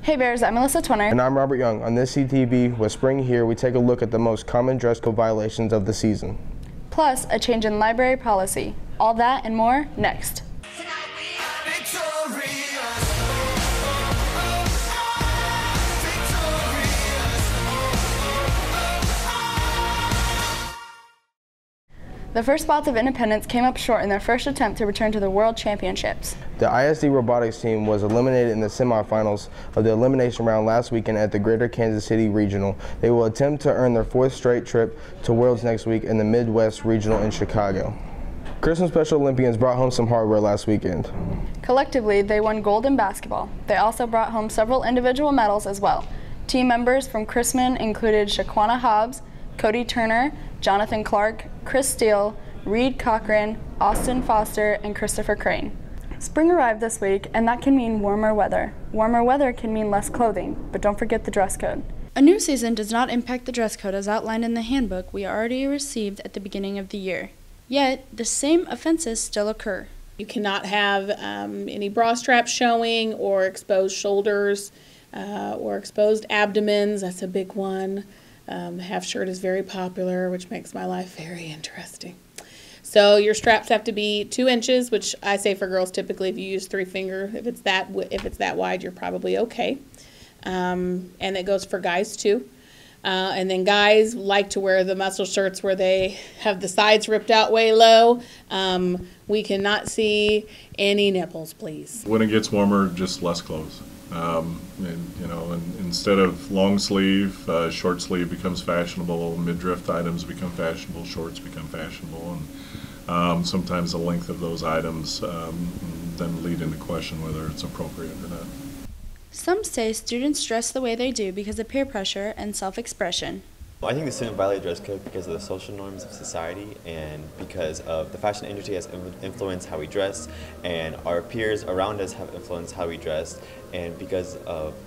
Hey Bears, I'm Melissa Twinner. And I'm Robert Young. On this CTV, with Spring Here, we take a look at the most common dress code violations of the season. Plus, a change in library policy. All that and more next. The first spots of Independence came up short in their first attempt to return to the World Championships. The ISD robotics team was eliminated in the semifinals of the elimination round last weekend at the Greater Kansas City Regional. They will attempt to earn their fourth straight trip to Worlds next week in the Midwest Regional in Chicago. Christmas Special Olympians brought home some hardware last weekend. Collectively, they won gold in basketball. They also brought home several individual medals as well. Team members from Chrisman included Shaquana Hobbs, Cody Turner, Jonathan Clark, Chris Steele, Reed Cochran, Austin Foster, and Christopher Crane. Spring arrived this week, and that can mean warmer weather. Warmer weather can mean less clothing, but don't forget the dress code. A new season does not impact the dress code as outlined in the handbook we already received at the beginning of the year. Yet, the same offenses still occur. You cannot have any bra straps showing or exposed shoulders or exposed abdomens. That's a big one. Half shirt is very popular, which makes my life very interesting. So your straps have to be 2 inches, which I say for girls typically if you use 3 finger, if it's that wide, you're probably okay. And it goes for guys too. And then guys like to wear the muscle shirts where they have the sides ripped out way low. We cannot see any nipples, please. When it gets warmer, just less clothes. And instead of long sleeve, short sleeve becomes fashionable. Midriff items become fashionable. Shorts become fashionable, and sometimes the length of those items then lead into question whether it's appropriate or not. Some say students dress the way they do because of peer pressure and self-expression. Well, I think the student violate dress code because of the social norms of society and because of the fashion industry has influenced how we dress, and our peers around us have influenced how we dress, and because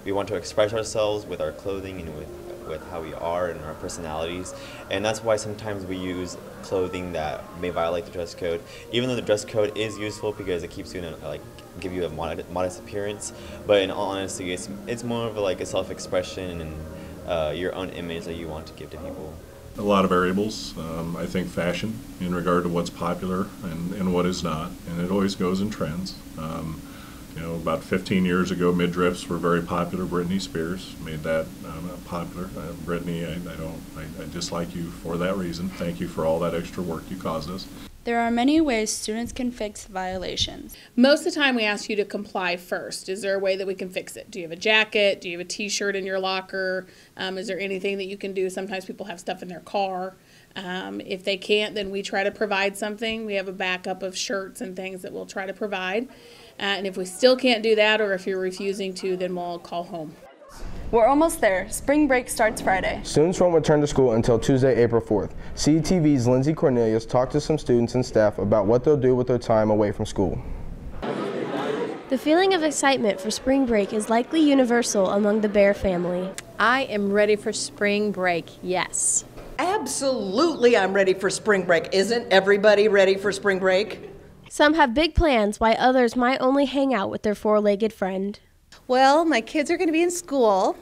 we want to express ourselves with our clothing and with how we are and our personalities, and that's why sometimes we use clothing that may violate the dress code, even though the dress code is useful because it keeps you in give you a modest appearance, but in all honesty it's more of a self-expression and your own image that you want to give to people. A lot of variables. I think fashion in regard to what's popular and what is not, and it always goes in trends. About 15 years ago, midriffs were very popular. Britney Spears made that popular. Britney, I dislike you for that reason. Thank you for all that extra work you caused us. There are many ways students can fix violations. Most of the time we ask you to comply first. Is there a way that we can fix it? Do you have a jacket? Do you have a t-shirt in your locker? Is there anything that you can do? Sometimes people have stuff in their car. If they can't, then we try to provide something. We have a backup of shirts and things that we'll try to provide. And if we still can't do that, or if you're refusing to, then we'll call home. We're almost there. Spring break starts Friday. Students won't return to school until Tuesday, April 4th. CTV's Lindsay Cornelius talked to some students and staff about what they'll do with their time away from school. The feeling of excitement for spring break is likely universal among the Bear family. I am ready for spring break, yes. Absolutely, I'm ready for spring break. Isn't everybody ready for spring break? Some have big plans, while others might only hang out with their four-legged friend. Well, my kids are going to be in school,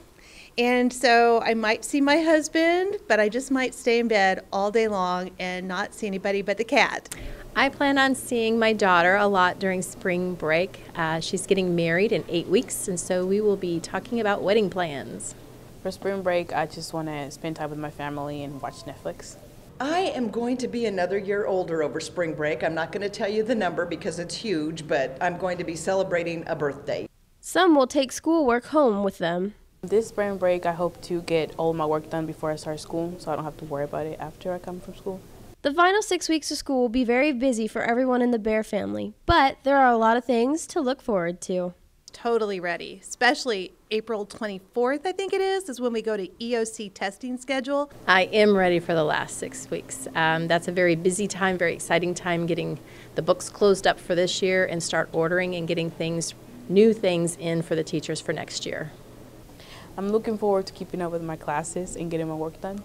and so I might see my husband, but I just might stay in bed all day long and not see anybody but the cat. I plan on seeing my daughter a lot during spring break. She's getting married in 8 weeks, and so we will be talking about wedding plans. For spring break, I just want to spend time with my family and watch Netflix. I am going to be another year older over spring break. I'm not going to tell you the number because it's huge, but I'm going to be celebrating a birthday. Some will take schoolwork home with them. This spring break, I hope to get all my work done before I start school, so I don't have to worry about it after I come from school. The final 6 weeks of school will be very busy for everyone in the Bear family, but there are a lot of things to look forward to. Totally ready, especially April 24th, I think it is when we go to EOC testing schedule. I am ready for the last 6 weeks. That's a very busy time, very exciting time, getting the books closed up for this year and start ordering and getting new things in for the teachers for next year. I'm looking forward to keeping up with my classes and getting my work done.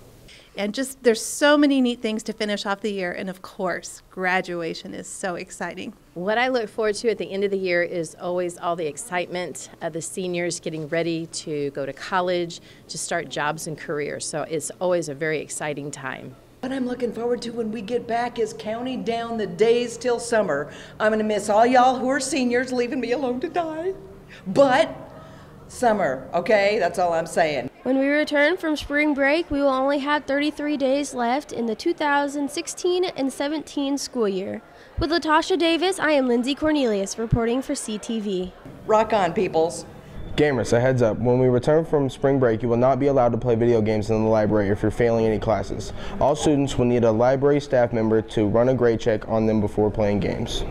And just there's so many neat things to finish off the year. And of course, graduation is so exciting. What I look forward to at the end of the year is always all the excitement of the seniors getting ready to go to college, to start jobs and careers. So it's always a very exciting time. What I'm looking forward to when we get back is counting down the days till summer. I'm gonna miss all y'all who are seniors leaving me alone to die. But summer, okay? That's all I'm saying. When we return from spring break, we will only have 33 days left in the 2016 and 17 school year. With Latasha Davis, I am Lindsay Cornelius reporting for CTV. Rock on, peoples. Gamers, a heads up, when we return from spring break, you will not be allowed to play video games in the library if you're failing any classes. All students will need a library staff member to run a grade check on them before playing games.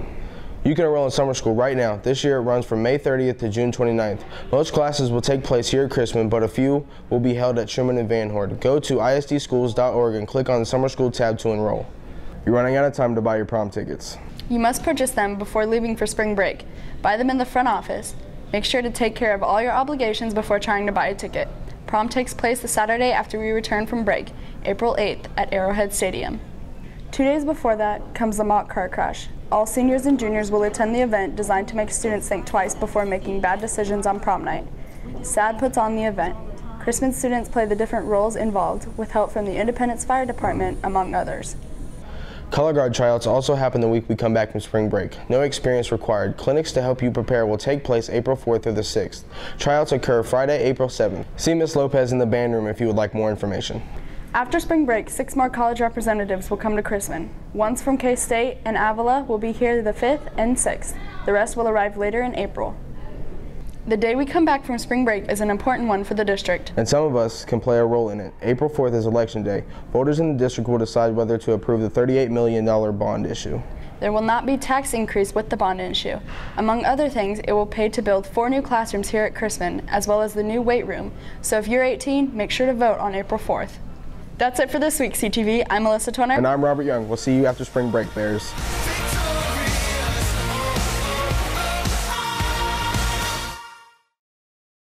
You can enroll in summer school right now. This year it runs from May 30th to June 29th. Most classes will take place here at Chrisman, but a few will be held at Sherman and Van Horde. Go to isdschools.org and click on the summer school tab to enroll. You're running out of time to buy your prom tickets. You must purchase them before leaving for spring break. Buy them in the front office. Make sure to take care of all your obligations before trying to buy a ticket. Prom takes place the Saturday after we return from break, April 8th at Arrowhead Stadium. 2 days before that comes the mock car crash. All seniors and juniors will attend the event designed to make students think twice before making bad decisions on prom night. SAD puts on the event. Chrisman students play the different roles involved with help from the Independence Fire Department, among others. Color Guard tryouts also happen the week we come back from spring break. No experience required. Clinics to help you prepare will take place April 4th through the 6th. Tryouts occur Friday, April 7th. See Ms. Lopez in the band room if you would like more information. After spring break, 6 more college representatives will come to Chrisman. Ones from K-State and Avila will be here the 5th and 6th. The rest will arrive later in April. The day we come back from spring break is an important one for the district. And some of us can play a role in it. April 4th is Election Day. Voters in the district will decide whether to approve the $38 million bond issue. There will not be tax increase with the bond issue. Among other things, it will pay to build 4 new classrooms here at Chrisman, as well as the new weight room. So if you're 18, make sure to vote on April 4th. That's it for this week, CTV. I'm Melissa Toner. And I'm Robert Young. We'll see you after spring break, Bears.